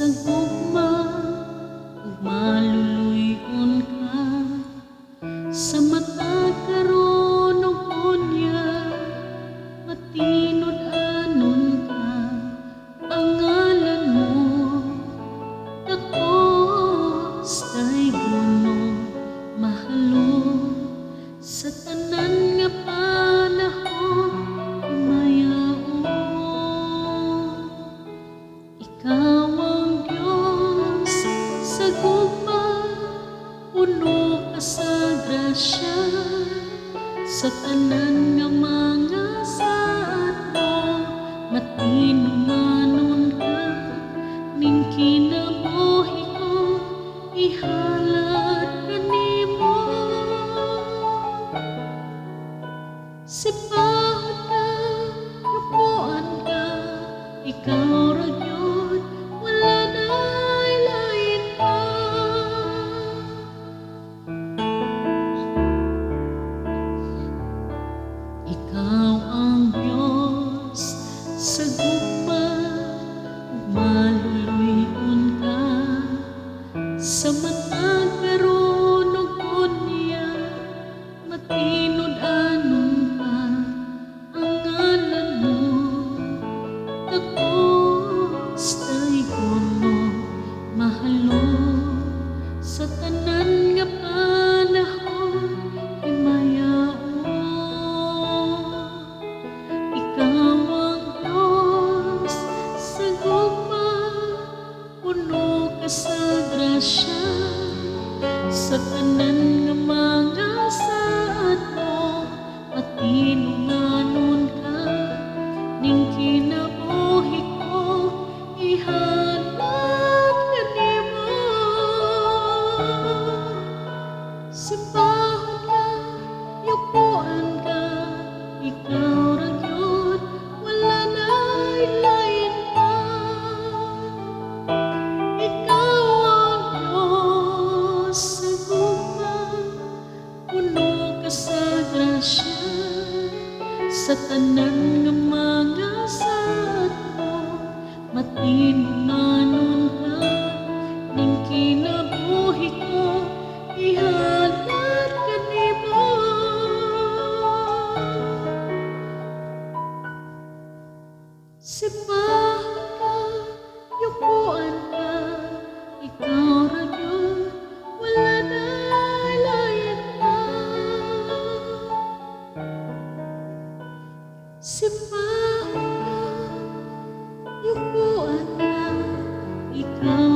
sa gugma ug maluluy-on ka sa matag karon ug unya matinod anon ka ang ngalan mo takos kay guno mahalo sa tanan nga panahon himayaon ikaw ang Diyos sa gugma puno ka sa grasya sa tanan nga mga saad mo matinumanon ka ning kinabuhi ko ihalad kanimo sipahon ka lupuan ka ikaw ra gyud wala na'y lain pa ikaw ang Diyos sa gugma ug maluluy-on ka sa matag karon ug unya matinod anon ka ang ngalan mo takos kay guno mahalo sa tanan nga panahon himayaon ikaw ang Diyos sa gugma puno ka sa grasya sa tanan nga mga saad mo matinumanon ka ning kinabuhi ko ihalad kanimo sipahon ka yukuan ka ikaw ra gyud wala na'y lain pa ikaw ang Diyos sa gugma puno ka sa grasya sa tanan nga mga saad mo matinumanon ka ning kinabuhi ko ihalad kanimo sipahon ka yukuan ka ikaw ra gyud wala na'y lain pa sipahon ka yukuan ka ikaw